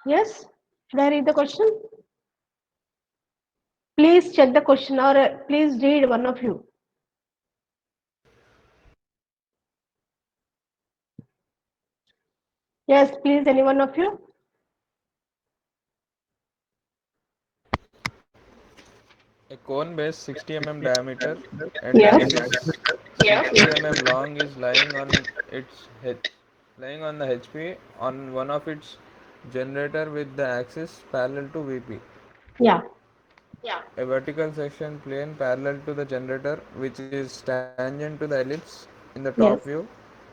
Yes? Should I read the question? Please check the question or please read one of you. Yes, please, any one of you? A cone base 60 diameter and Yes. axis 60 long is lying on the HP on one of its generator with the axis parallel to VP. Yeah. A vertical section plane parallel to the generator, which is tangent to the ellipse in the top Yes. view,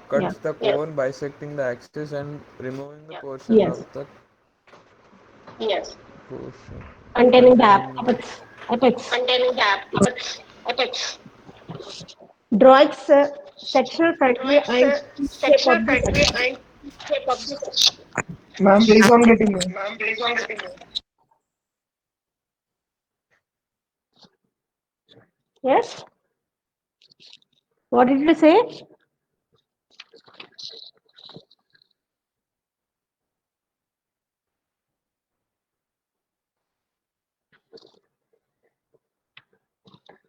cuts Yeah. the cone bisecting the axis and removing the portion of Yes. the portion Containing the containing apex. Apex. Draw sectional front view and shape of the section. Ma'am, please on getting me. Yes. What did you say?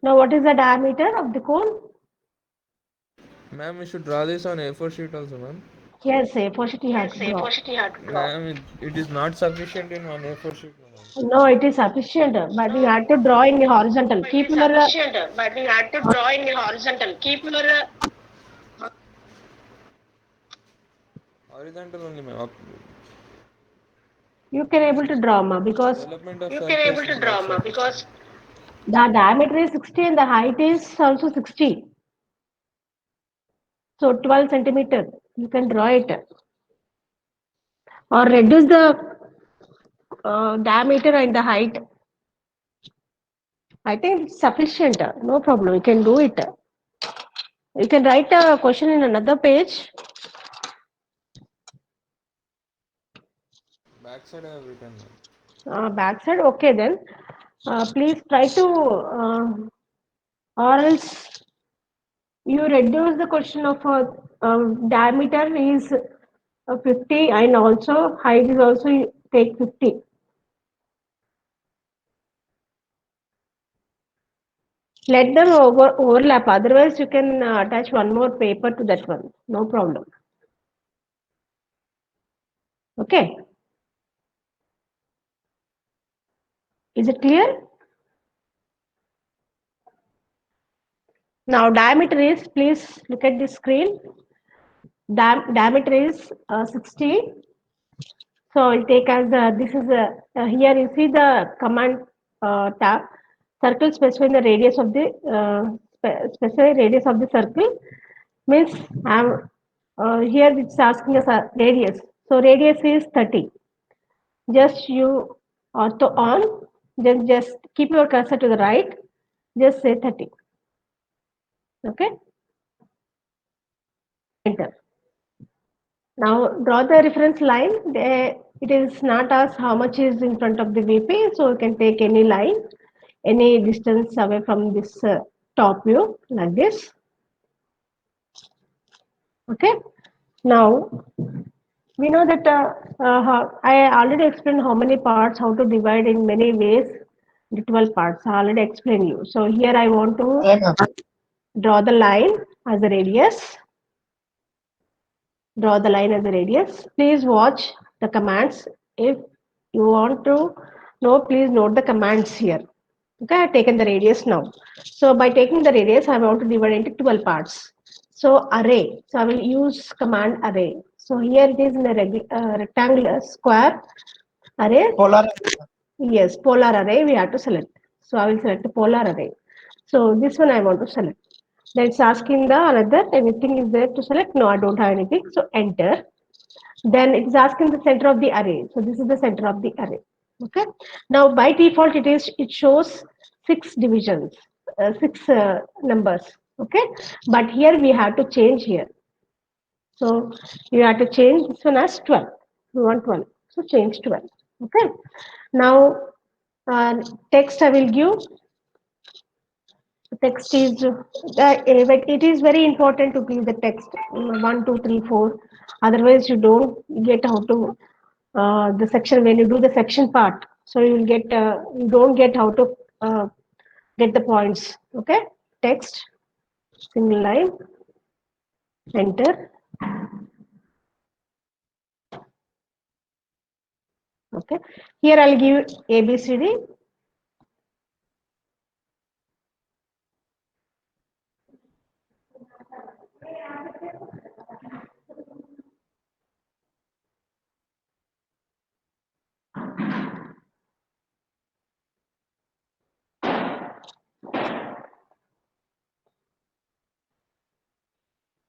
Now, what is the diameter of the cone? Ma'am, we should draw this on A4 sheet also, ma'am. Yes, a position you have to draw. Ma'am, it is not sufficient in one A4 sheet, madam. No, it is sufficient, but you have to draw in the horizontal. Keep your Horizontal only, ma'am. you can able to draw ma because Development of surface is not sufficient. the diameter is 60 and the height is also 60. So 12 centimeter. You can draw it or reduce the diameter and the height. I think it's sufficient. No problem. You can do it. You can write a question in another page. Backside I have written, ma'am. Backside. Okay then. Please try to or else you reduce the question of diameter is 50 and also height is also you take 50. Let them overlap. Otherwise, you can attach one more paper to that one. No problem. Okay. Is it clear? Now, diameter is, please look at the screen. Diameter is 60. So I'll take as this is here you see the command tab circle specifying the radius of the specify radius of the circle means I'm here it's asking us a radius. So radius is 30. Just you auto on, then just keep your cursor to the right. Just say 30. Okay, enter. Now draw the reference line. It is not asked how much is in front of the VP, so you can take any line, any distance away from this top view like this. Okay. Now we know that I already explained how many parts, how to divide in many ways the 12 parts. I already explained you. So here I want to Yeah, ma'am. draw the line as a radius. Draw the line as a radius. Please watch the commands. If you want to know, please note the commands here. Okay, I've taken the radius now. So by taking the radius, I want to divide into 12 parts. So array. So I will use command array. So here it is in a rectangular square array. Polar. Yes, polar array we have to select. So I will select the polar array. So this one I want to select. Then it's asking the another anything is there to select. No, I don't have anything. So enter. Then it's asking the center of the array. So this is the center of the array. Okay. Now by default it shows six divisions, six numbers. Okay. But here we have to change here. So you have to change this one as 12. We want 12. So change 12. Okay. Now text I will give. Text is but it is very important to give the text 1, 2, 3, 4. Otherwise you don't get how to the section when you do the section part. So you will get you don't get how to get the points. Okay, text single line, enter. Okay, here I'll give ABCD.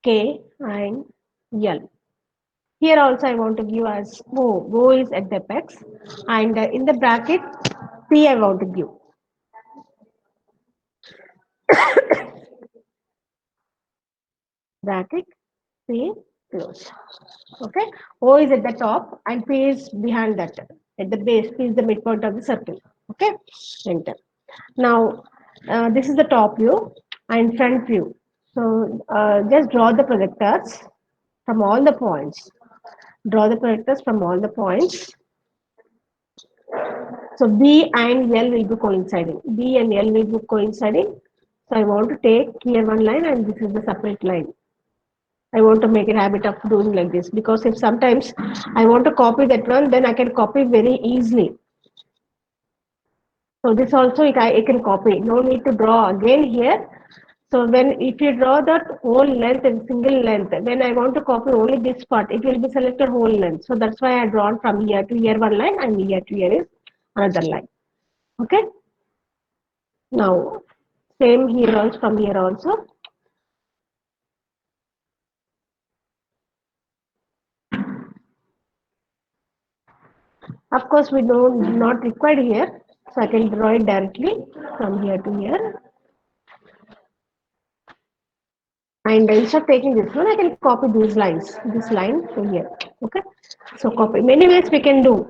K and L. Here also I want to give as O. O is at the apex, and in the bracket P I want to give bracket P close. Okay, O is at the top and P is behind that. At the base, P is the midpoint of the circle. Okay, enter. Now this is the top view and front view. So just draw the projectors from all the points. Draw the projectors from all the points. So B and L will be coinciding. B and L will be coinciding. So I want to take here one line and this is the separate line. I want to make a habit of doing like this because if sometimes I want to copy that one, then I can copy very easily. So this also I can copy. No need to draw again here. So when if you draw that whole length and single length, when I want to copy only this part, it will be selected whole length. So that's why I drawn from here to here one line and here to here is another line. Okay. Now same here also from here also. Of course, we don't not required here, so I can draw it directly from here to here. And instead of taking this one, I can copy these lines, this line to here. Okay, so copy. Many ways we can do.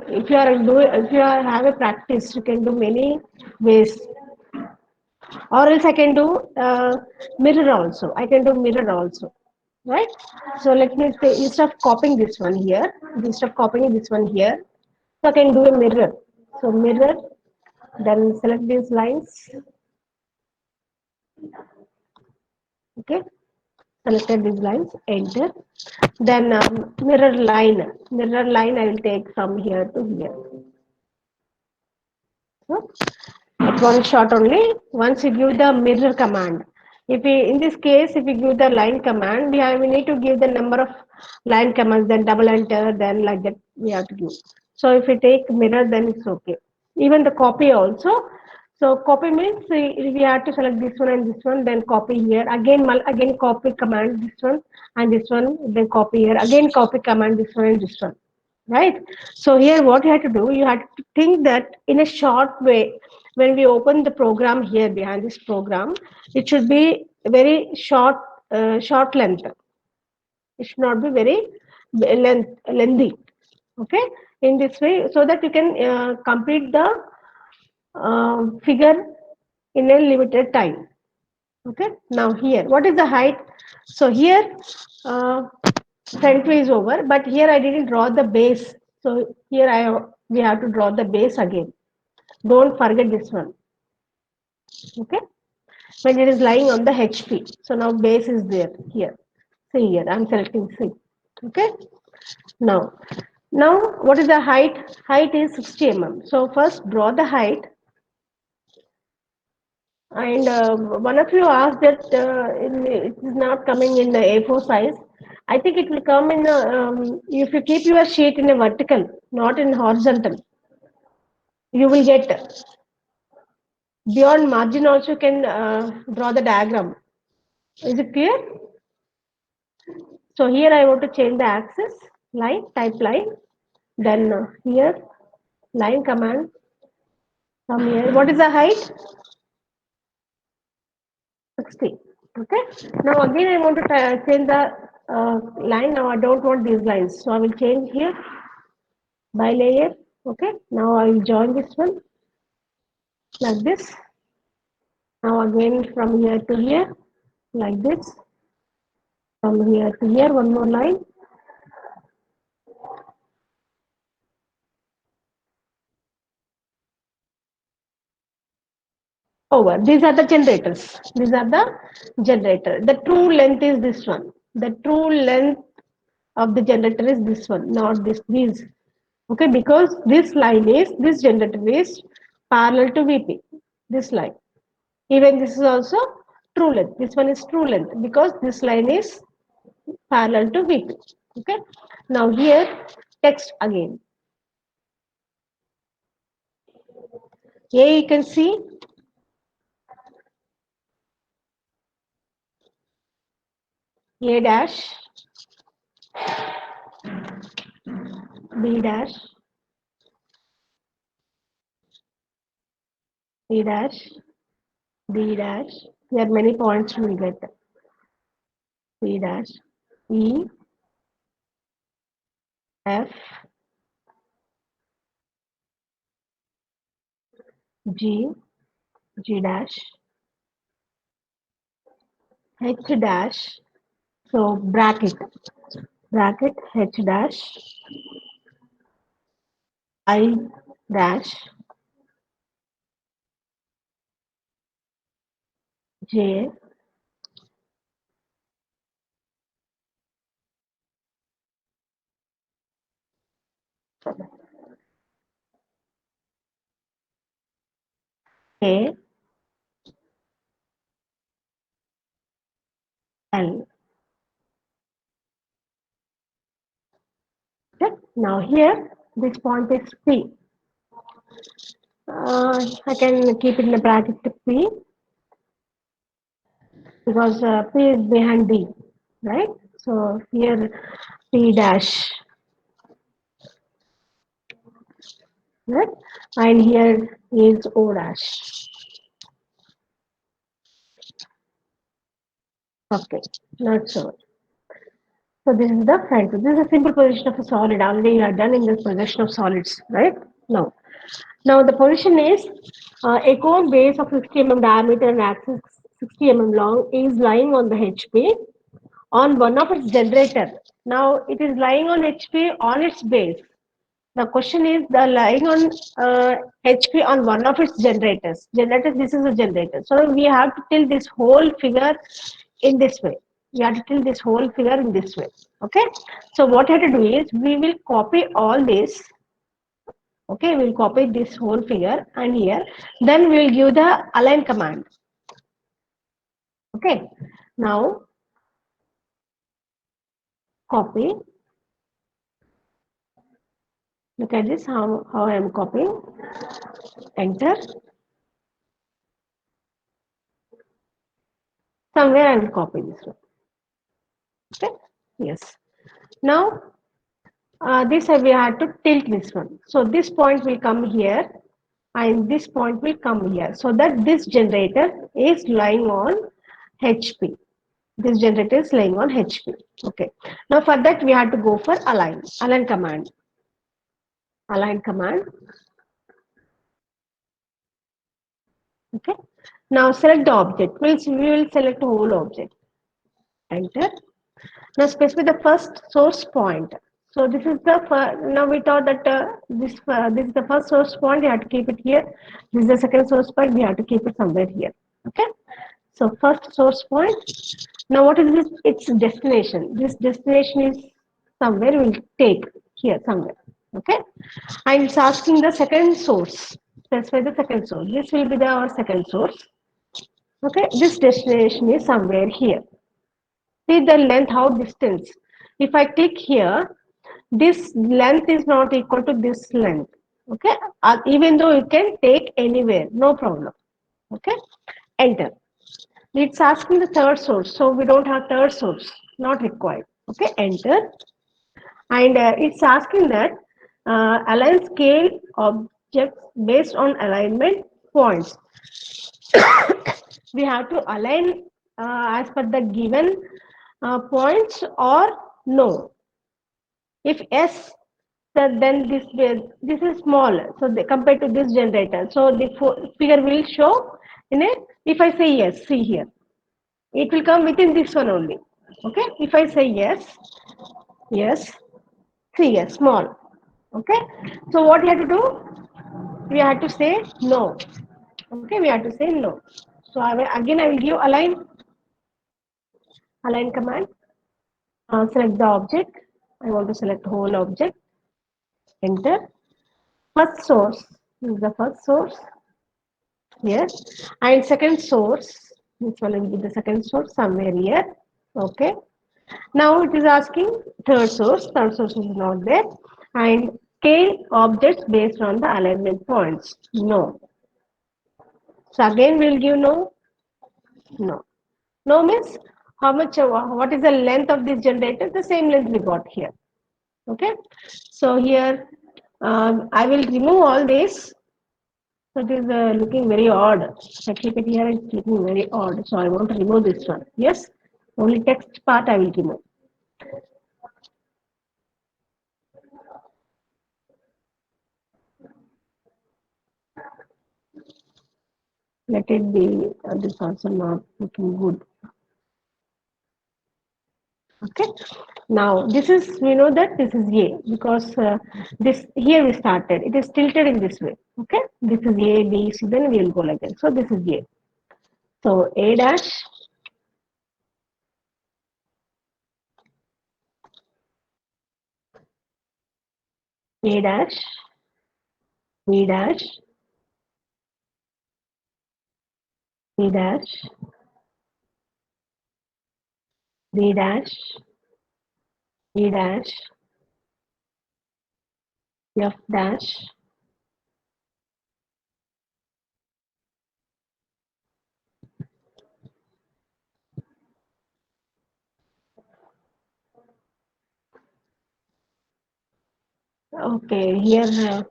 If you are have a practice, you can do many ways. Or else I can do mirror also. I can do mirror also, right? So let me say instead of copying this one here, instead of copying this one here, so I can do a mirror. So mirror, then select these lines. Okay, selected these lines, enter. Then mirror line I will take from here to here. So at one shot only. Once you give the mirror command, if we in this case if we give the line command, we need to give the number of line commands, then double enter, then like that we have to give. So if we take mirror, then it's okay. Even the copy also. So copy means we have to select this one and this one, then copy here. Again copy command this one and this one, then copy here. Again copy command this one and this one. Right. So here what you have to do, you have to think that in a short way, when we open the program here behind this program, it should be very short length. It should not be very lengthy. Okay. In this way, so that you can complete the figure in a limited time. Okay. Now here, what is the height? So here, front view is over, but here I didn't draw the base. So here we have to draw the base again. Don't forget this one. Okay. When it is lying on the HP. So now base is there here. See here, I'm selecting C. Okay. Now, what is the height? Height is 60 mm. So first draw the height. And one of you asked that it is not coming in the A4 size. I think it will come in if you keep your sheet in a vertical, not in horizontal. You will get beyond margin also can draw the diagram. Is it clear? So here I want to change the axis, line, type line. Then here, line command from here. What is the height? 60. Okay. Now again I want to change the line. Now I don't want these lines. So I will change here by layer. Okay. Now I will join this one like this. Now again from here to here like this. From here to here one more line. over. These are the generators. These are the generator. The true length is this one. The true length of the generator is this one, not this. These. Okay, because this generator is parallel to VP. This line. Even this is also true length. This one is true length because this line is parallel to VP. Okay. Now here text again. Here you can see A dash, B dash, C dash, D dash. There are many points we will get. C dash, E, F, G, G dash, H dash. So bracket H dash, I dash, J, K, L. Okay. Now here this point is P. I can keep it in the bracket to P because P is behind D, right? So here P dash, right? And here is O dash. Okay, not so. So this is the front. This is a simple position of a solid. Already you are done in this position of solids, right? Now the position is a cone base of 50 mm diameter and axis 60 mm long is lying on the HP on one of its generator. Now it is lying on HP on its base. The question is the lying on HP on one of its generators. Generators, this is a generator. So we have to tilt this whole figure in this way. We have to tilt this whole figure in this way. Okay. So what I have to do is we will copy all this. Okay, we'll copy this whole figure and here. Then we'll give the align command. Okay. Now copy. Look at this, how I am copying. Enter. Somewhere I will copy this one. Okay. Yes. Now this we have to tilt this one. So this point will come here and this point will come here. So that this generator is lying on HP. This generator is lying on HP. Okay. Now for that we have to go for align. Align command. Align command. Okay. Now select the object. We will select the whole object. Enter. Now specify the first source point. So this is the now we thought that this is the first source point. You have to keep it here. This is the second source point. We have to keep it somewhere here. Okay. So first source point. Now what is this? Its destination. This destination is somewhere. We'll take here somewhere. Okay. And it's asking the second source. Specify the second source. This will be our second source. Okay. This destination is somewhere here. See the length, how distance. If I click here, this length is not equal to this length. Okay, even though you can take anywhere, no problem. Okay, enter. It's asking the third source, so we don't have third source, not required. Okay, enter. And it's asking that align scale objects based on alignment points. We have to align as per the given points or no. If yes, then this is small. So compared to this generator, so the figure will show in a. If I say yes, see here, it will come within this one only. Okay. If I say yes, yes, see yes, small. Okay. So what you have to do? We have to say no. Okay, we have to say no. So again I will give align command. Select the object. I want to select whole object. Enter. First source. This is the first source here. And second source. This one will be the second source somewhere here. Okay. Now it is asking third source. Third source is not there. And scale objects based on the alignment points. No. So again we'll give no. No. No means how much, what is the length of this generator? The same length we got here. Okay. So here I will remove all this. So it is looking very odd. I keep it here, it's looking very odd. So I want to remove this one. Yes. Only text part I will remove. Let it be, this also not looking good. Okay. Now this is, we know that this is A because this here we started. It is tilted in this way. Okay. This is A, B, C. Then we will go like that. So this is A. So A dash, A dash, B dash, B dash, B dash, B dash, F dash. Okay, here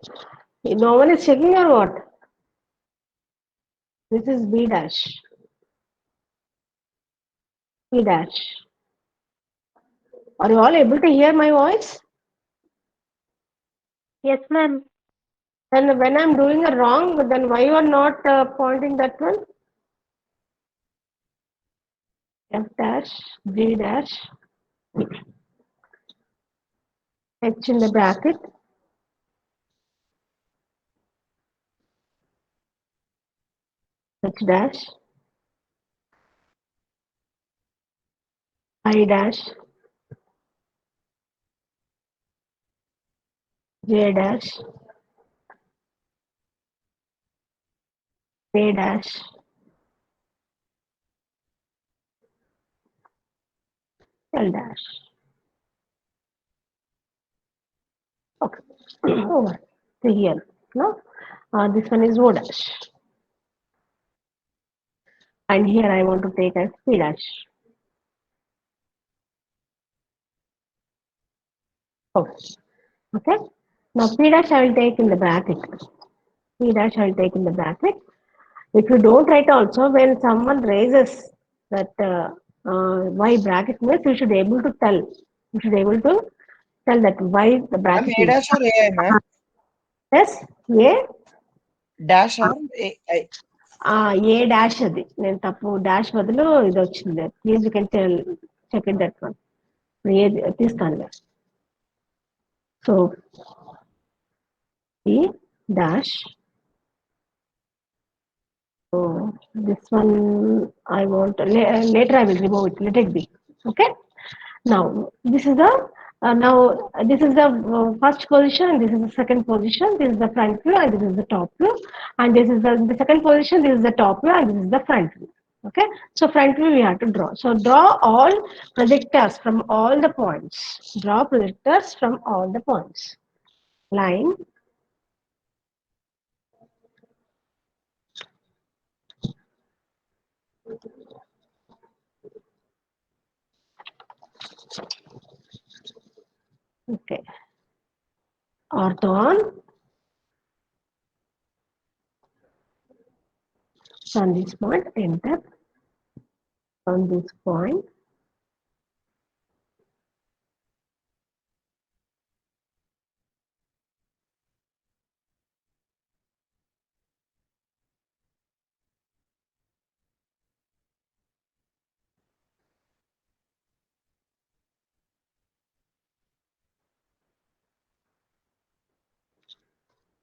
no one is checking or what? This is B dash, B dash. Are you all able to hear my voice? Yes, ma'am. And when I'm doing a wrong, then why you are not pointing that one? F dash, G dash, H in the bracket, H dash, I dash, J dash, K dash, L dash. Okay, over. So here, no? This one is O dash. And here I want to take as P dash. Okay. Okay. Now P dash I will take in the bracket. P dash I will take in the bracket. If you don't write also, when someone raises that why bracket means, you should be able to tell. You should be able to tell that why the Ma'am, bracket A is. dash or AI, ma'am? Yes, A. Dash or AI? A dash అది నేను తప్పు dash బదులు ఇది వచ్చింది please you can tell check it that one ఏది తీస్తాను so ఈ dash so this one I want later I will remove it, let it be. Okay. Now this is the now this is the first position and this is the second position. This is the front view and this is the top view, and this is the second position. This is the top view and this is the front view. Okay, so front view we have to draw. So draw all projectors from all the points. Draw projectors from all the points. Line. Okay. Ortho on this point, enter on this point.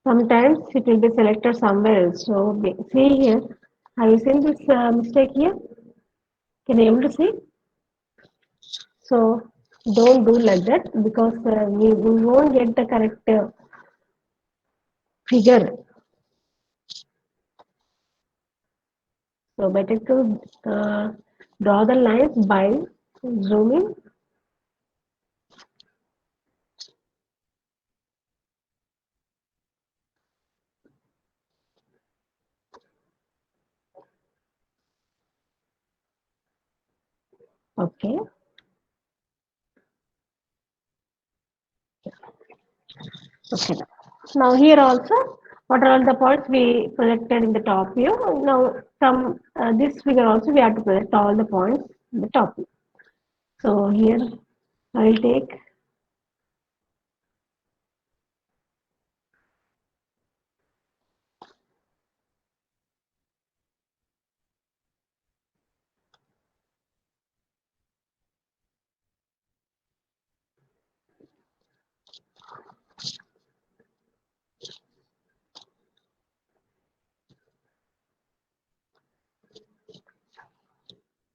Sometimes it will be selected somewhere else. So see here, have you seen this mistake here? Can you able to see? So don't do like that because we won't get the correct figure. So better to draw the lines by zooming. Okay. Okay. Now here also, what are all the points we projected in the top view? Now from this figure also we have to project all the points in the top view. So here I will take.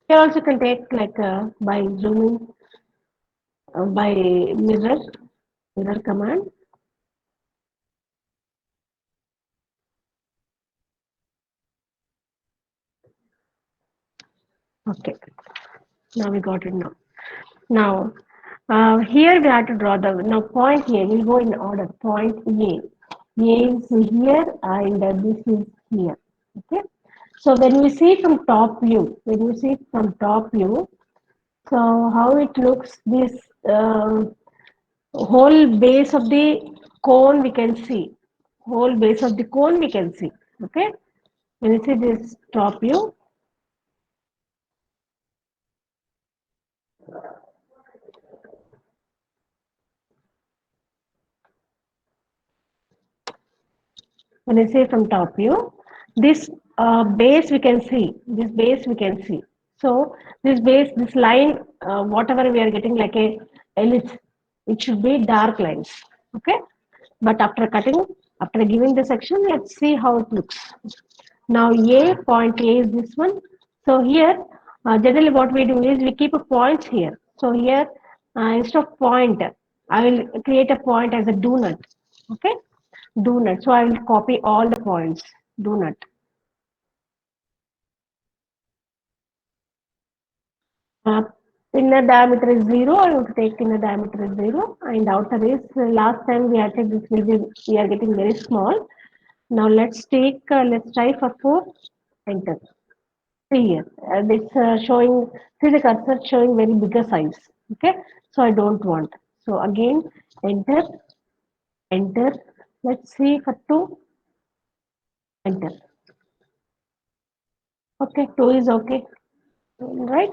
Here also can take like by zooming by mirror command. Okay, now we got it now. Now here we have to draw the now point A. We'll go in order. Point A. A is here and this is here. Okay. So when we see from top view, so how it looks, this whole base of the cone we can see. Whole base of the cone we can see. Okay. When you see this top view, when I say from top view, this base we can see. This base we can see. So this base, this line, whatever we are getting like a ellipse, it should be dark lines. Okay. But after cutting, after giving the section, let's see how it looks. Now A, point A is this one. So here, generally what we do is we keep a points here. So here, instead of point, I will create a point as a donut. Okay, donut. So I will copy all the points, donut. Uh, inner diameter is 0. I want to take inner diameter is 0. And outer is, last time we had said this will be, we are getting very small. Now let's take, let's try for 4, enter. See here, it's showing, see the cursor showing very bigger size. Okay, so I don't want. So again, enter, enter. Let's see for 2, enter. Okay, 2 is okay, right?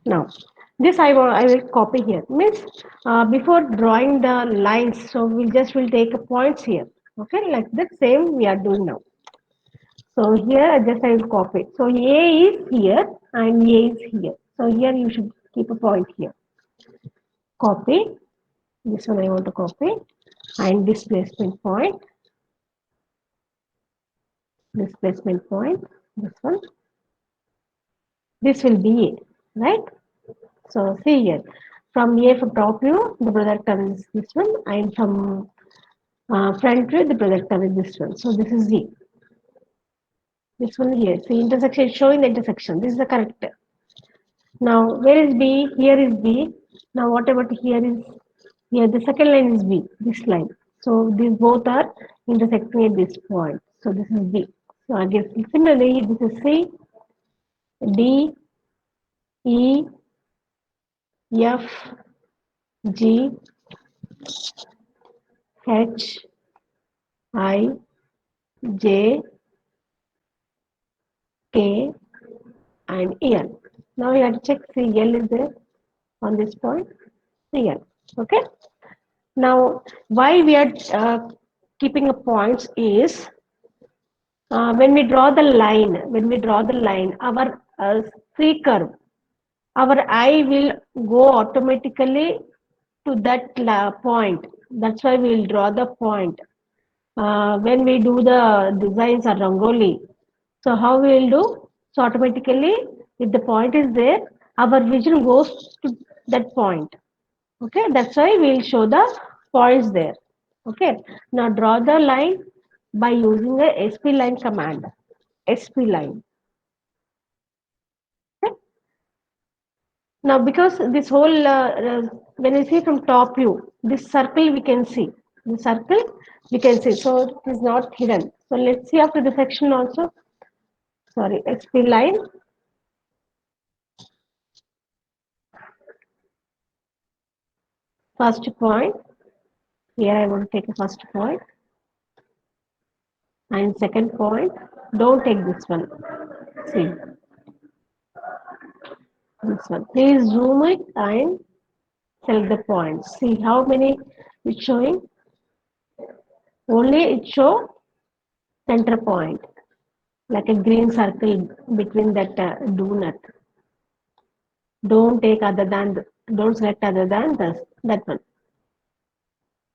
Now, this I will copy here. Means before drawing the lines, so we just will take a points here. Okay, like the same we are doing now. So here I will copy. So A is here and A is here. So here you should keep a point here. Copy. This one I want to copy. And displacement point. Displacement point. This one. This will be A, right? So see here. From A from top view, the projector is this one. And from front view, the projector is this one. So this is Z. This one here. See intersection showing the intersection. This is the correct. Now, where is B? Here is B. Now, what about here is here? The second line is B, this line. So, these both are intersecting at this point. So, this is B. So, again, similarly, this is C, D, E, F, G, H, I, J, K, and L. Now, you have to check see L is there on this point. L. Okay. Now, why we are keeping a points is when we draw the line, our C curve, our eye will go automatically to that point. That's why we will draw the point. when we do the designs or rangoli. So how we will do? So automatically, if the point is there, our vision goes to that point. Okay, that's why we'll show the points there. Okay, now draw the line by using the SP line command. SP line. Okay? Now, because this whole, when you see from top view, this circle we can see. The circle we can see. So it is not hidden. So let's see after the section also. Sorry, SP line. First point. Here I want to take a first point. And second point, don't take this one. See, this one. Please zoom it and select the points. See how many it's showing? Only it show center point, like a green circle between that donut. Don't take other than, don't select other than this, that one.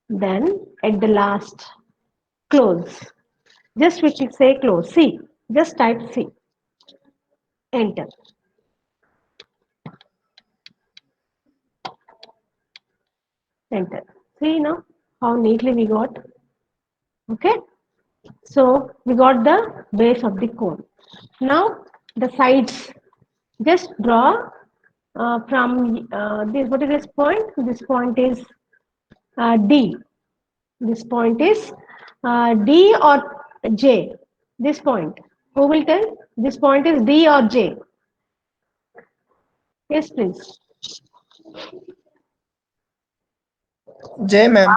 Then at the last, close. Just we can say close. C. Just type C. Enter. Enter. See now how neatly we got. Okay. So we got the base of the cone. Now the sides. Just draw from this. What is this point? This point is D. This point is D or J. This point. Who will tell? This point is D or J. Yes, please. J, ma'am.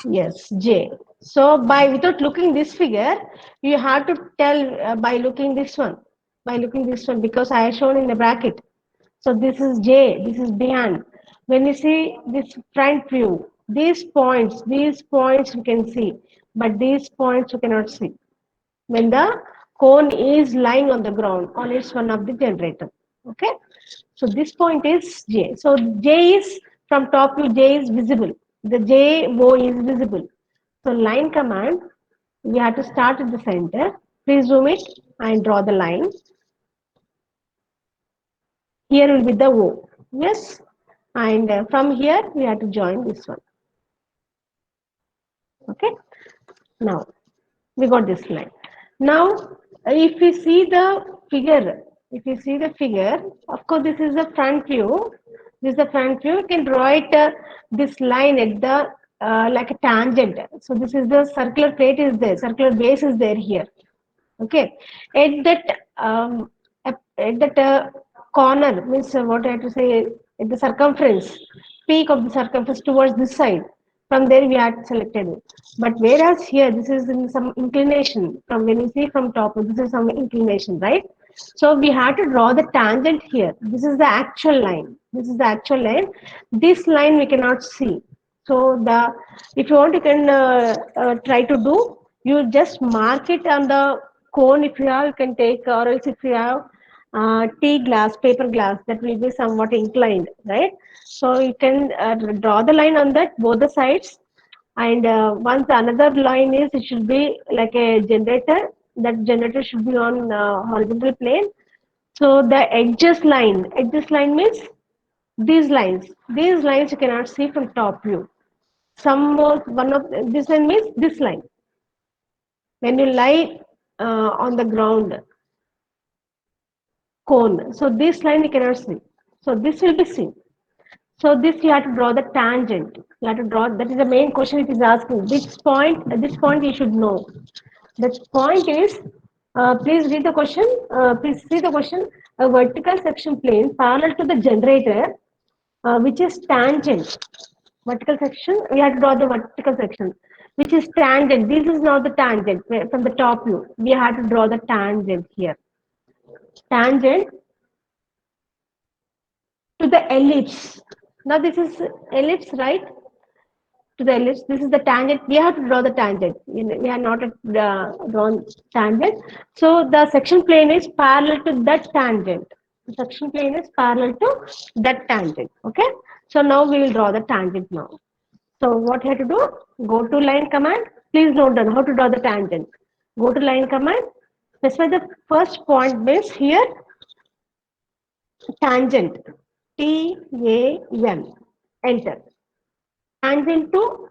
Yes, J. So by without looking this figure, you have to tell by looking this one. By looking this one because I have shown in the bracket. So this is J. This is behind. When you see this front view, these points you can see, but these points you cannot see. When the cone is lying on the ground on its one of the generator. Okay. So this point is J. So J is from top view, J is visible. The J O is visible. So line command, we have to start at the center. Please zoom it and draw the line. Here will be the O. Yes. And from here, we have to join this one. Okay. Now, we got this line. Now, if we see the figure, of course, this is the front view. This is the front view. You can draw it this line at the like a tangent. So this is the circular plate is there, circular base is there here. Okay, at that corner means what I have to say at the circumference, peak of the circumference towards this side. From there we had selected it. But whereas here this is in some inclination from when you see from top, this is some inclination, right? So we have to draw the tangent here. This is the actual line. This is the actual line. This line we cannot see. So the if you want, you can try to do. You just mark it on the cone if you have. You can take, or else if you have tea glass, paper glass, that will be somewhat inclined, right? So you can draw the line on that both the sides. And once another line is, it should be like a generator. That generator should be on horizontal plane. So the edges line means these lines. These lines you cannot see from top view. Some more, one of this line means this line. When you lie on the ground, cone. So this line you cannot see. So this will be seen. So this you have to draw the tangent. You have to draw. That is the main question it is asking. Which point? At this point you should know. The point is. Please read the question. Please see the question. A vertical section plane parallel to the generator, which is tangent. Vertical section. We have to draw the vertical section, which is tangent. This is not the tangent from the top view. We have to draw the tangent here. Tangent to the ellipse. Now this is ellipse, right? To the ellipse. This is the tangent. We have to draw the tangent. We have not drawn tangent. So the section plane is parallel to that tangent. The section plane is parallel to that tangent. Okay. So now we will draw the tangent now. So what you have to do? Go to line command. Please note down how to draw the tangent. Go to line command. Specify the first point means here tangent. TAN. Enter. Tangent to,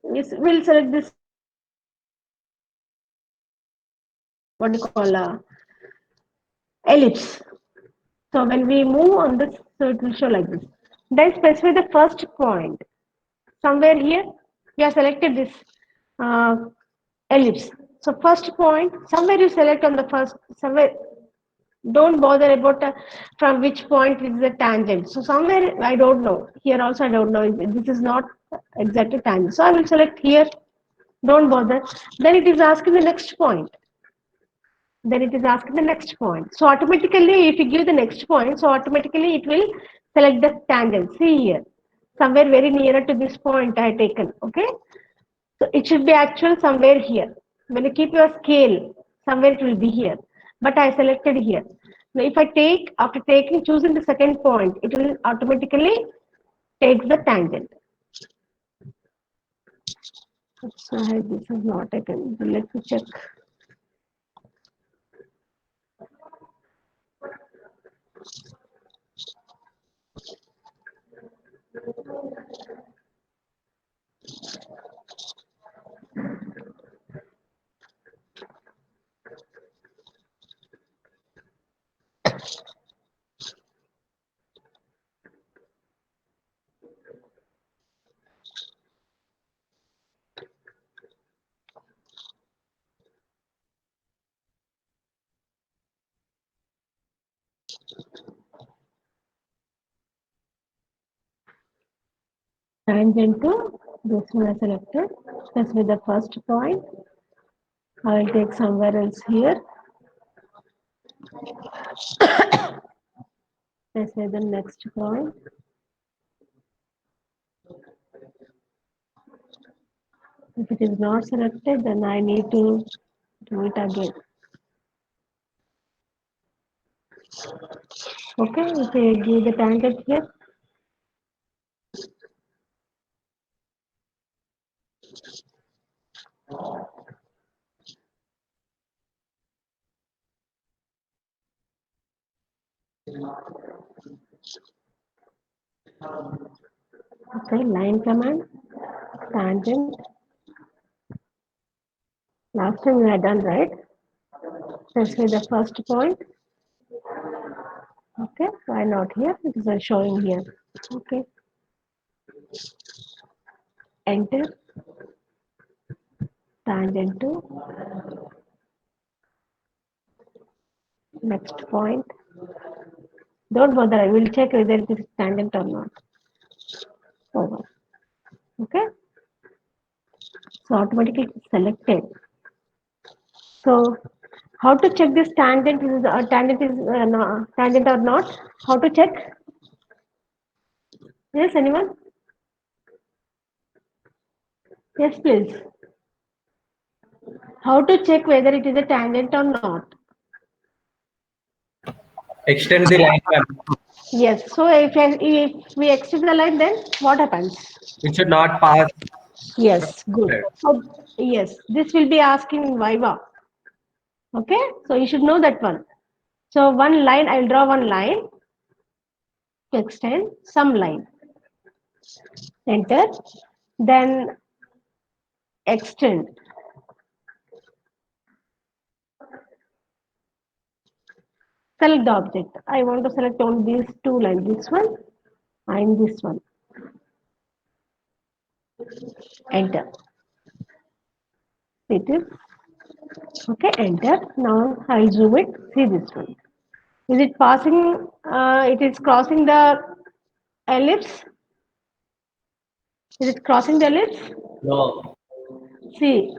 we'll select this, what do you call, ellipse. So when we move on this, so it will show like this. Then specify the first point. Somewhere here, we have selected this uh, ellipse. So first point, somewhere you select on the first, somewhere, don't bother about from which point is the tangent. So somewhere, I don't know. Here also I don't know. This is not exactly tangent. So I will select here, don't bother. Then it is asking the next point. Then it is asking the next point. So automatically, if you give the next point, so automatically it will select the tangent. See here, somewhere very nearer to this point I have taken. Okay, so it should be actual somewhere here. When you keep your scale, somewhere it will be here. But I selected here. Now if I take, after taking, choosing the second point, it will automatically take the tangent. So this is not taken. Let me check. Tangent to this one I selected. That's with the first point. I will take somewhere else here. Let's say the next point. If it is not selected, then I need to do it again. Okay, if I give the tangent here. Okay, line command, tangent. Last time we had done, right? Let's say the first point. Okay, why not here? It is showing here. Okay. Enter. Tangent to next point. Don't bother, I will check whether it is tangent or not. Over. Okay. So automatically selected. So how to check this tangent is tangent or not? How to check? Yes, anyone? Yes, please. How to check whether it is a tangent or not? Extend the line, ma'am. Yes. So if we extend the line, then what happens? It should not pass. Yes, good. So yes, this will be asking Viva. Okay, so you should know that one. So one line, I will draw one line to extend some line. Enter. Then extend. Select the object. I want to select only these two lines, this one and this one. Enter. It is okay. Enter. Now I'll zoom it. See this one. Is it passing? It is crossing the ellipse. Is it crossing the ellipse? No. See,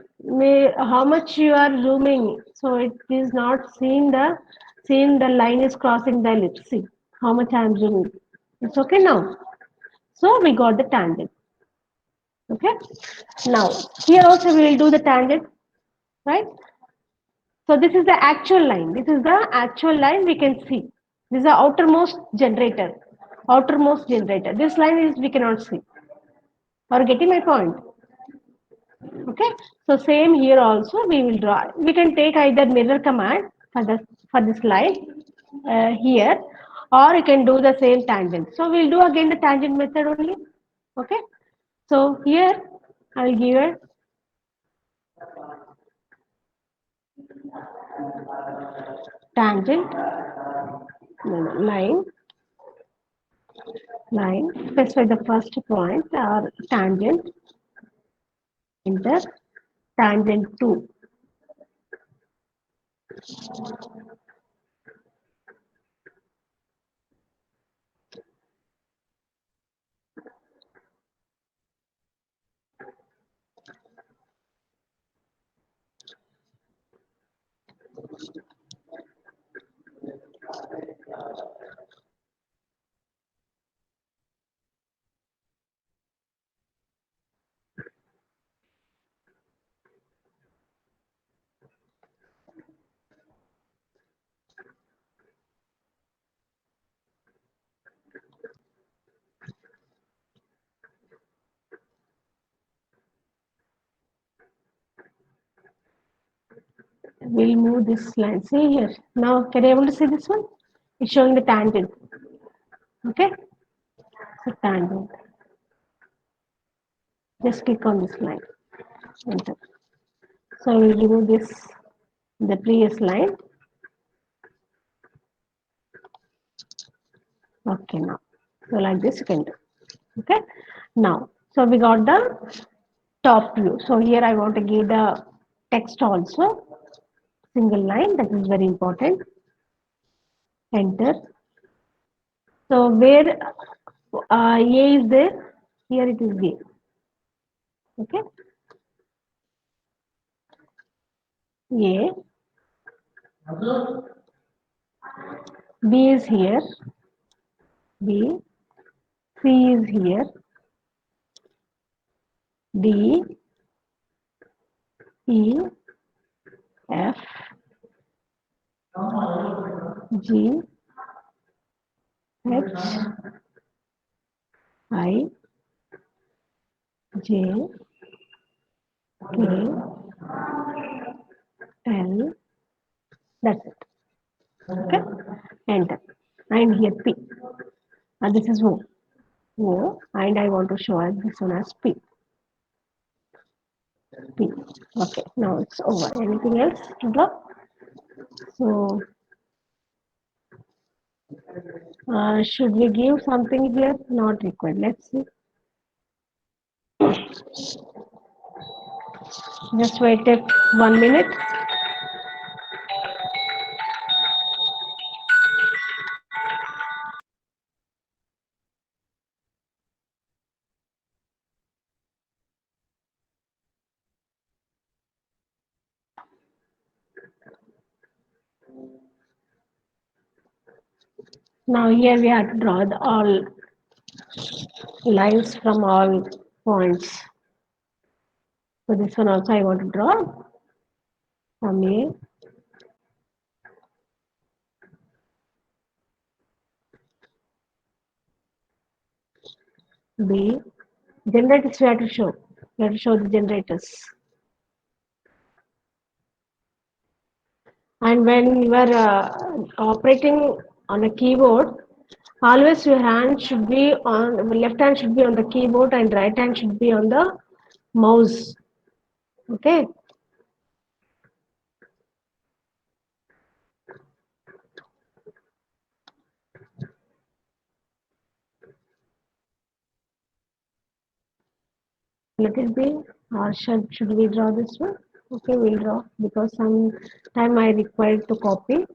how much you are zooming, so it is not seeing the line is crossing the ellipse. See how much I am zooming. It's okay now. So we got the tangent. Okay. Now here also we will do the tangent, right? So this is the actual line. This is the actual line we can see. This is the outermost generator. Outermost generator. This line is we cannot see. Are you getting my point? Okay. Okay, so same here also we will draw. We can take either mirror command for this line here, or you can do the same tangent. So we'll do again the tangent method only. Okay, so here I'll give a tangent line, specify the first point or tangent, enter tangent 2. We'll move this line. See here. Now, can you able to see this one? It's showing the tangent. Okay. So tangent. Just click on this line. Enter. So we'll remove this, the previous line. Okay, now. So like this you can do. Okay. Now, so we got the top view. So here I want to give the text also. Single line, that is very important. Enter. So where A is there, here it is B. Okay. A. B is here. B. C is here. D. E. F. G. H. I. J. K. L. That's it. Okay. Enter. And here P. And this is O. O. And I want to show us this one as P. P. Okay. Now it's over. Anything else to draw? So, should we give something here? Not required. Let's see. Just wait 1 minute. Now here we have to draw all lines from all points. So this one also I want to draw from A. B. Generators we have to show. We have to show the generators. And when you are operating on a keyboard, always your hand should be on, left hand should be on the keyboard and right hand should be on the mouse. Okay. Let it be, or should we draw this one? Okay, we'll draw because some time I required to copy.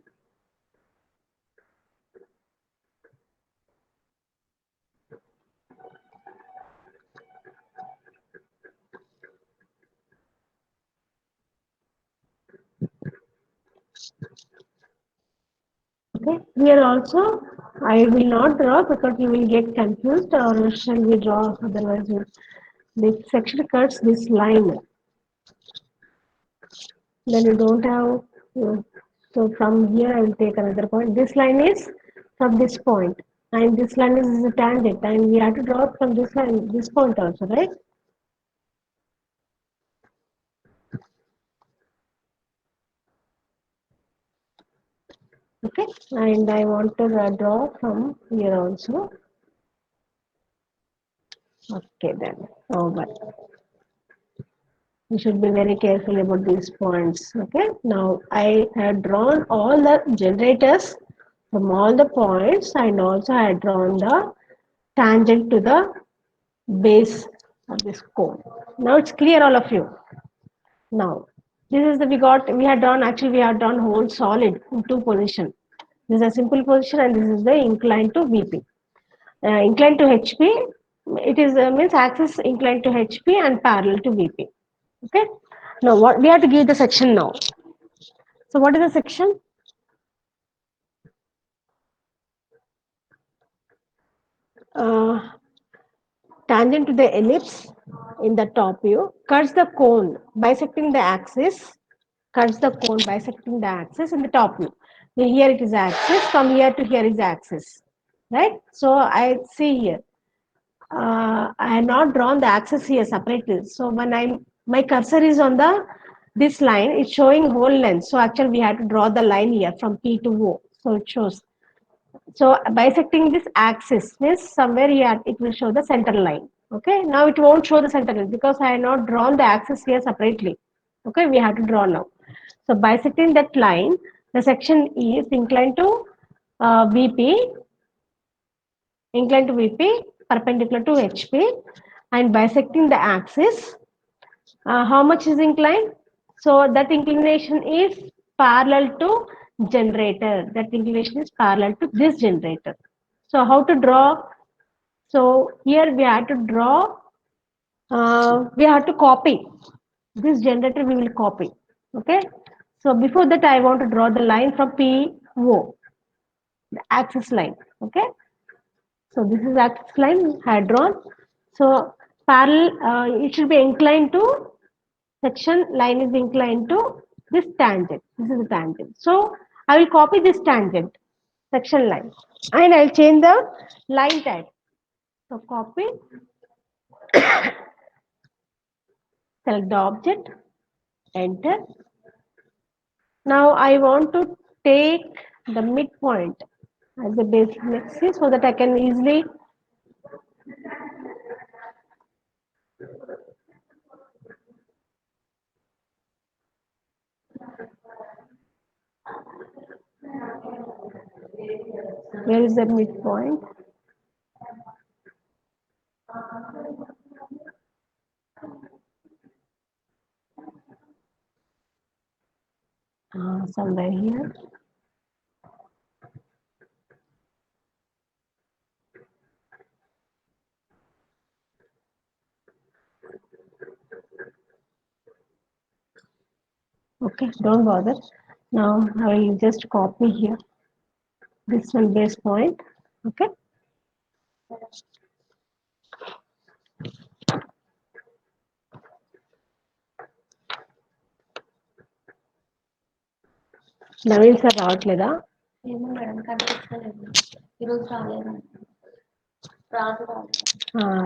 Okay, here also I will not draw because you will get confused, or shall we draw? Otherwise, this section cuts this line. Then you don't have. So from here I will take another point. This line is from this point, and this line is a tangent, and we have to draw from this line, this point also, right? Okay, and I want to draw from here also. Okay, then over. You should be very careful about these points. Okay, now I have drawn all the generators from all the points, and also I have drawn the tangent to the base of this cone. Now it's clear, all of you. Now this is the we had drawn, actually we had drawn whole solid in two position. This is a simple position and this is the inclined to VP. Inclined to HP, it is means axis inclined to HP and parallel to VP. Okay. Now what we have to give the section now. So what is the section? Uh, Tangent to the ellipse in the top view cuts the cone bisecting the axis. Cuts the cone bisecting the axis in the top view. Here it is axis. From here to here is axis. Right. So I see here. I have not drawn the axis here separately. So when my cursor is on the this line, it's showing whole length. So actually we have to draw the line here from P to O. So it shows. So bisecting this axis means somewhere here it will show the center line. Okay. Now it won't show the center line because I have not drawn the axis here separately. Okay. We have to draw now. So bisecting that line, the section is inclined to VP, inclined to VP, perpendicular to HP, and bisecting the axis. How much is inclined? So that inclination is parallel to generator. That inclination is parallel to this generator. So how to draw? So here we have to draw, we have to copy. This generator we will copy. Okay. So before that I want to draw the line from PO, the axis line. Okay. So this is axis line I had drawn. So parallel, it should be inclined to, section line is inclined to this tangent. This is the tangent. So I will copy this tangent, section line, and I'll change the line type. So copy, select the object, enter. Now I want to take the midpoint as a base axis so that I can easily where is the midpoint? Somewhere here. Okay, don't bother. Now I will just copy here this one base point. Okay. Naveen sir రావట్లేదా? ఏమో madam కనిపించలేదు ఈరోజు రాలేదు రాదు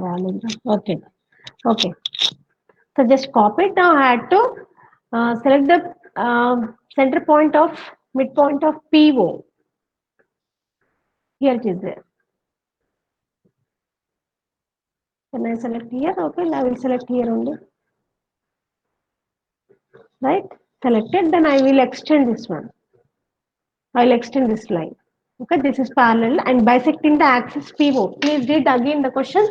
రాలేదు. Okay. Okay. So just copy it. Now I had to select the center point of midpoint of PO. Here it is there. Can I select here? Okay, I will select here only. Right? Selected, then I will extend this one. I will extend this line. Okay, this is parallel and bisecting the axis PO. Please read again the question.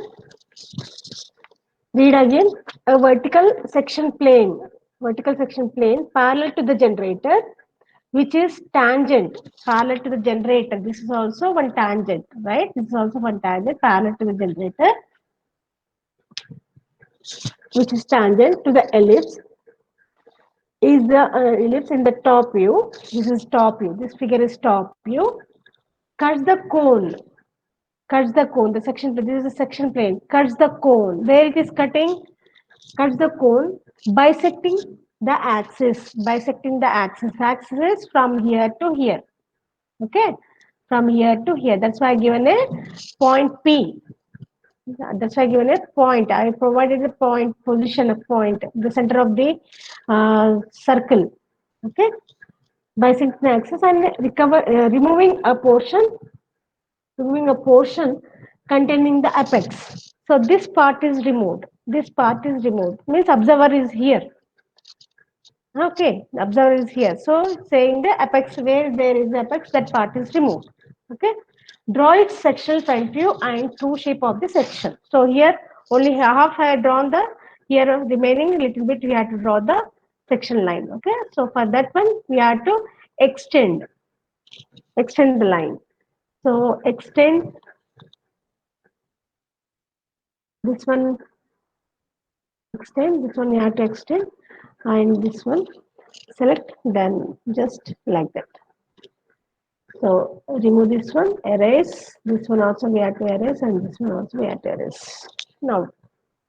Read again. A vertical section plane parallel to the generator, which is tangent parallel to the generator. This is also one tangent, right? This is also one tangent parallel to the generator, which is tangent to the ellipse. Is the ellipse in the top view. This is top view. This figure is top view. Cuts the cone. Cuts the cone. The section. This is a section plane. Cuts the cone. Where it is cutting? Cuts the cone, bisecting the axis. Bisecting the axis. Axis from here to here. Okay, from here to here. That's why I given a point P. That's why I given a point. I provided a point position, a point, the center of the circle. Okay. bisecting axis and removing a portion containing the apex. So this part is removed. This part is removed. Means observer is here. Okay, observer is here. So saying the apex, where there is apex, that part is removed. Okay. Draw its sectional front view and true shape of the section. So here only half I have drawn the, here remaining little bit we have to draw the section line. Okay. So for that one we have to extend the line. So extend this one, extend this one, you have to extend, and this one select, then just like that. So remove this one, erase this one also we have to erase, and this one also we have to erase. Now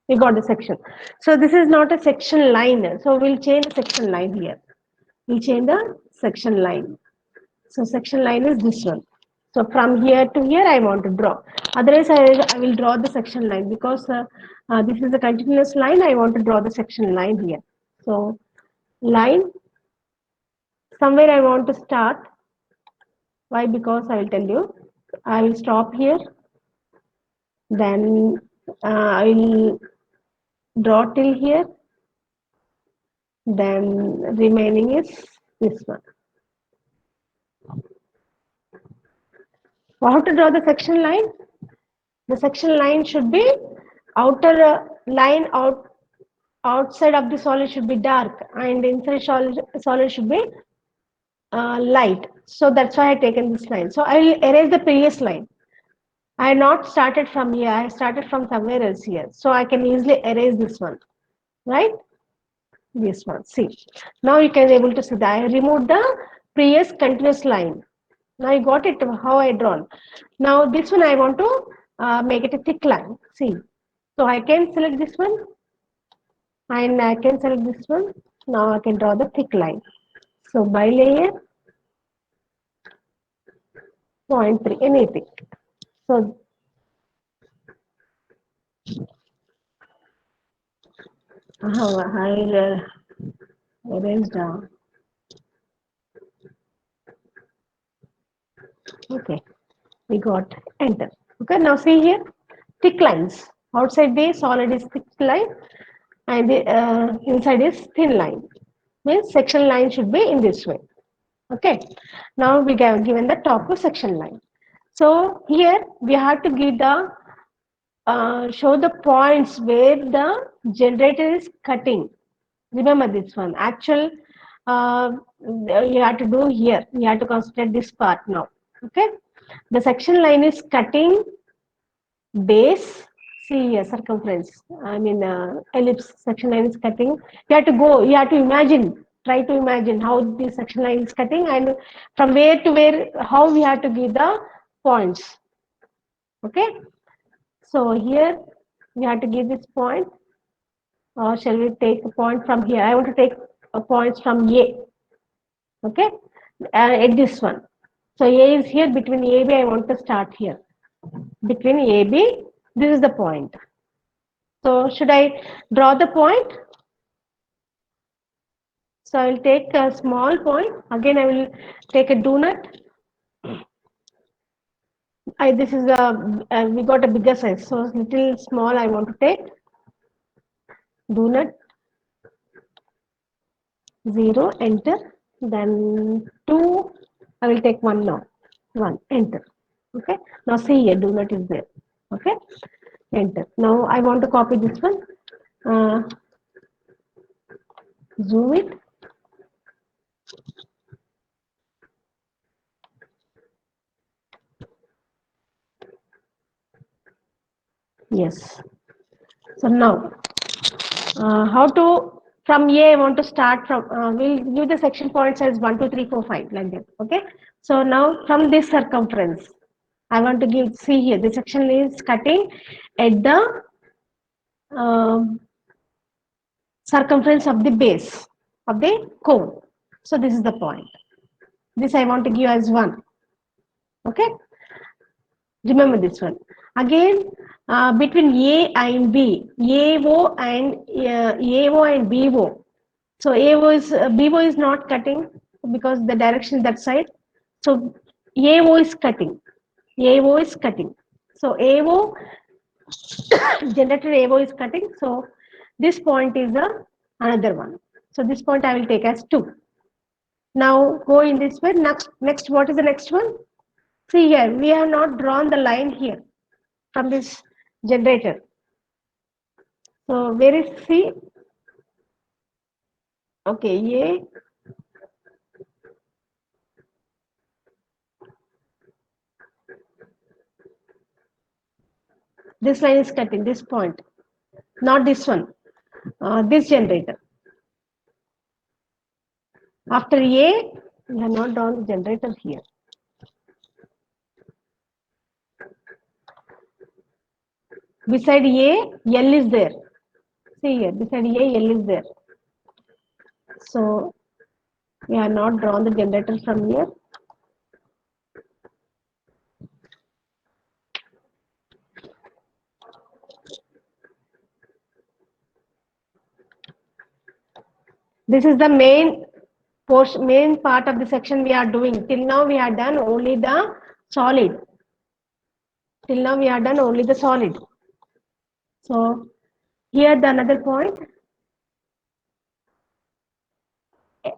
we got the section. So this is not a section line, so we'll change the section line here. We'll change the section line. So section line is this one. So from here to here I want to draw. Otherwise I will draw the section line, because this is a continuous line. I want to draw the section line here. So line, somewhere I want to start. Why? Because I will tell you. I will stop here. Then I will draw till here. Then remaining is this one. How to draw the section line? The section line should be outer line outside of the solid should be dark, and inside solid should be light. So that's why I taken this line. So I will erase the previous line. I have not started from here. I started from somewhere else here. So I can easily erase this one, right? This one. See, now you can able to see that I removed the previous continuous line. Now you got it how I drawn. Now this one I want to make it a thick line. See, so I can select this one, and I can select this one. Now I can draw the thick line. So by layer 0.3, anything. So I'll erase down. Okay, we got enter. Okay, now see here, thick lines. Outside the solid is thick line, and the inside is thin line. Means section line should be in this way. Okay, now we have given the top of section line. So here we have to give the show the points where the generator is cutting. Remember this one. Actual you have to do here. You have to consider this part now. Okay, the section line is cutting base. See here, circumference. I mean ellipse. Section line is cutting. You have to go. You have to imagine. Try to imagine how the section line is cutting, and from where to where, how we have to give the points. Okay. So here we have to give this point, or shall we take a point from here? I want to take a point from A. Okay, at this one. So A is here, between AB. I want to start here. Between AB, this is the point. So should I draw the point? So I will take a small point. Again, I will take a donut. This is we got a bigger size, so little small I want to take. Donut 0, enter. Then 2, I will take 1 now. 1, enter. Okay. Now see here, donut is there. Okay. Enter. Now I want to copy this one. Zoom it. Yes. So now, how to, from A I want to start from, we'll give the section points as 1, 2, 3, 4, 5 like that. Okay. So now from this circumference, I want to give, see here, the section is cutting at the circumference of the base of the cone. So this is the point. This I want to give as 1. Okay. Remember this one. Again, between A and B, AO and BO. So AO is BO is not cutting. because the direction that side. So AO is cutting. AO is cutting. So AO generator AO is cutting. So this point is the another one. So this point I will take as 2. Now go in this way. Next, what is the next one? See here, we have not drawn the line here from this generator. So where is C? Okay, A. This line is cutting this point, not this one, this generator. After A, we have not drawn the generator here. Beside A, L is there. See here, beside A, L is there. So we have not drawn the generator from here. This is the main portion, main part of the section we are doing. Till now we have done only the solid. Till now we have done only the solid. So here the another point.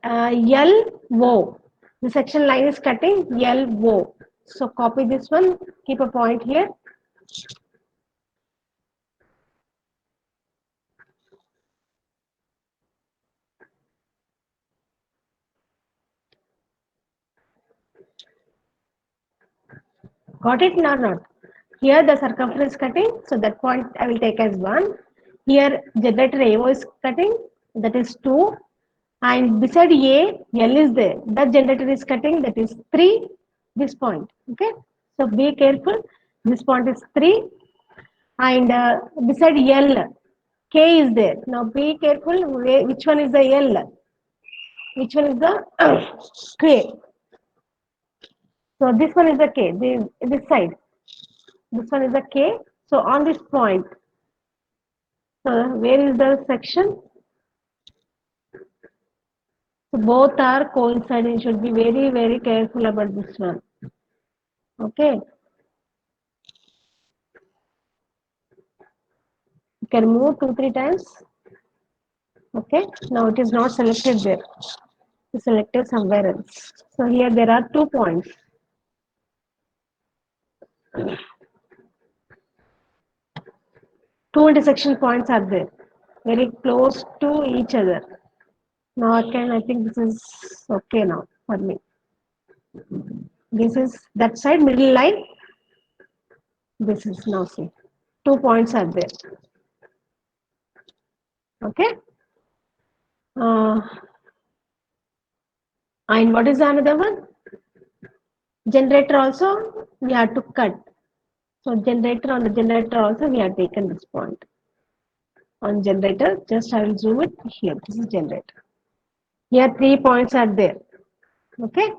LO. The section line is cutting LO. So copy this one, keep a point here. Got it or not? Here the circumference cutting, so that point I will take as 1. Here generator AO is cutting, that is 2. And beside A, L is there. That generator is cutting, that is 3. This point. Okay. So be careful. This point is 3. And beside L, K is there. Now be careful. Which one is the L? Which one is the K? So this one is the K. This side. This one is the K. So on this point. So where is the section? So both are coinciding. You should be very, very careful about this one. Okay. You can move 2-3 times. Okay. Now it is not selected there. It's selected somewhere else. So here there are 2 points. Two intersection points are there, very close to each other. Now I think this is okay now for me. This is that side middle line. This is now see. 2 points are there. Okay. And what is another one? Generator also we have to cut. So generator, on the generator also we have taken this point. On generator, just I will zoom it here. This is generator. Here 3 points are there. Okay.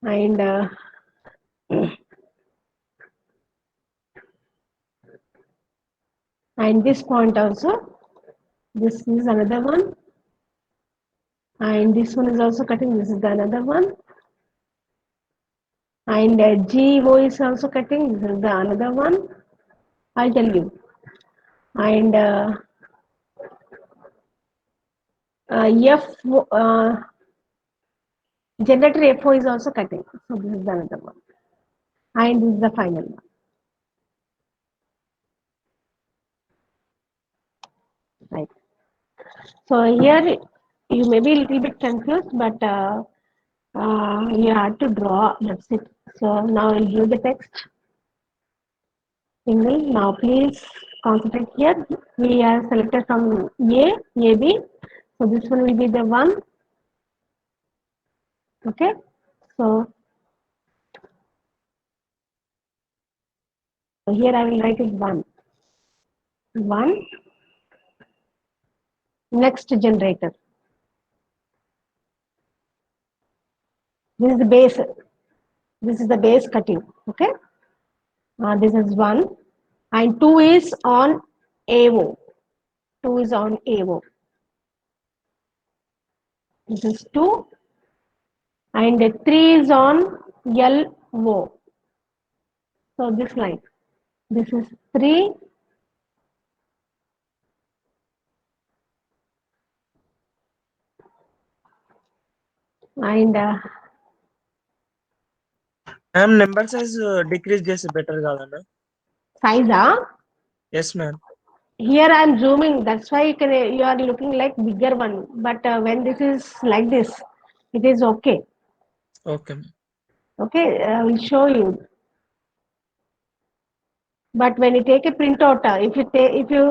And and this point also, this is another one, and this one is also cutting. This is the another one, and GO is also cutting. This is the another one. I'll tell you. And F generator FO is also cutting. So this is the another one, and this is the final one. Right. So here you may be a little bit confused, but you have to draw. That's it. So now I'll give the text. Single. Now please concentrate here. We are selected from A, AB. So this one will be the 1. Okay. So here I will write it 1. 1. Next generator. This is the base. This is the base cutting. Okay. This is 1. And 2 is on AO. 2 is on AO. This is 2 and 3 is on LO. So this line, this is 3 and Ma'am, number size decrease చేసి better కాదన్నా? size. Yes, ma'am. Here I am zooming. That's why you are looking like bigger one. But when this is like this, it is okay. Okay, ma'am. Okay, I will show you. But when you take a printout, if you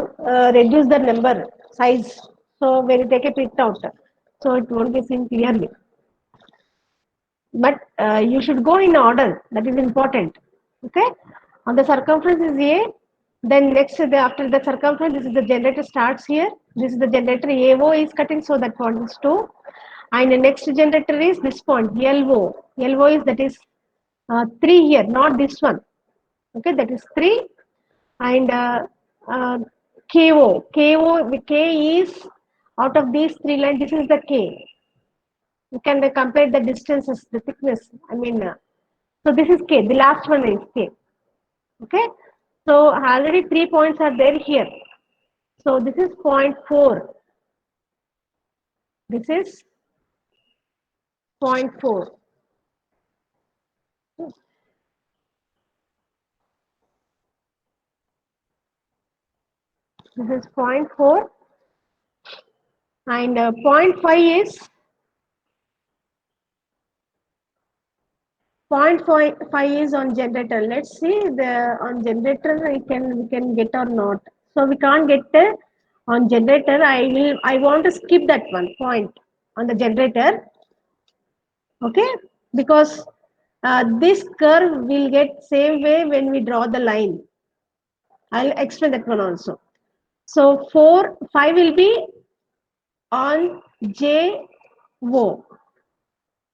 reduce the number size, so when you take a printout, so it won't be seen clearly. But you should go in order. That is important. Okay, on the circumference is A. Then next, after the circumference, this is the generator starts here. This is the generator AO is cutting, so that point is 2. And the next generator is this point LO. LO is that is 3 here, not this one. Okay, that is 3. And KO. K is out of these 3 lines. This is the K. You can compare the distances, the thickness. I mean, so this is K. The last one is K. Okay. So already 3 points are there here. So this is point 4. This is point 4. This is point 4. And point 5 is 0.5 is on generator. Let's see the on generator we can get or not. So we can't get on generator. I want to skip that one point on the generator. Okay, because this curve will get same way when we draw the line. I'll explain that one also. So 5 will be on JO.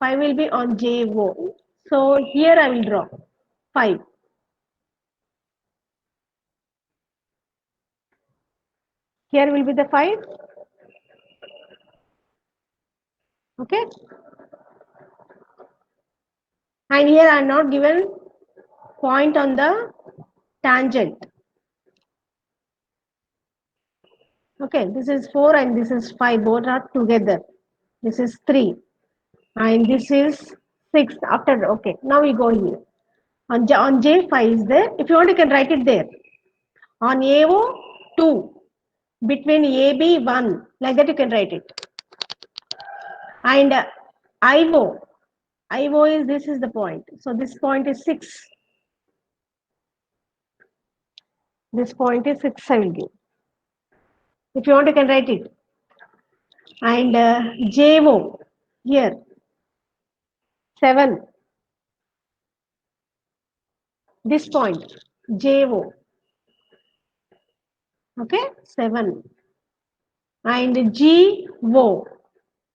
5 will be on JO. So here I will draw 5. Here will be the 5. Okay. And here I am not given point on the tangent. Okay, this is 4 and this is 5. Both are together. This is 3. And this is 6. After, okay, now we go here. On J 5 is there. If you want, you can write it there. On AO 2. Between AB 1. Like that you can write it. And IO. IO is, this is the point. So this point is 6. This point is 6 I will give. If you want, you can write it. And JO here 7. This point JO. Okay, 7. And GO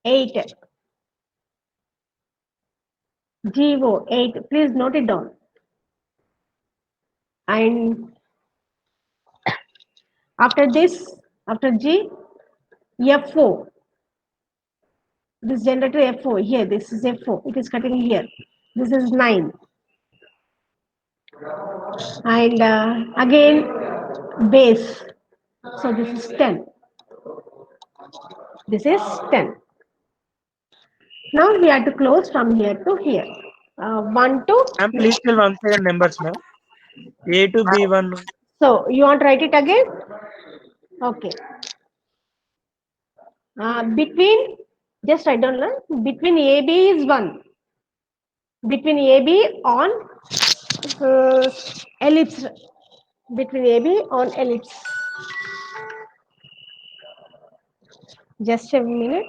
8. GO 8. Please note it down. And after this, after G, F4. This generator F4 here. This is F4. It is cutting here. This is 9. And again base. So this is 10. This is 10. Now we have to close from here to here. 1 to. Ma'am, please fill one second numbers, ma'am. A to B1. So you want to write it again? Okay. Between, just write down, between AB is 1. Between AB on ellipse. Between AB on ellipse. Just a minute.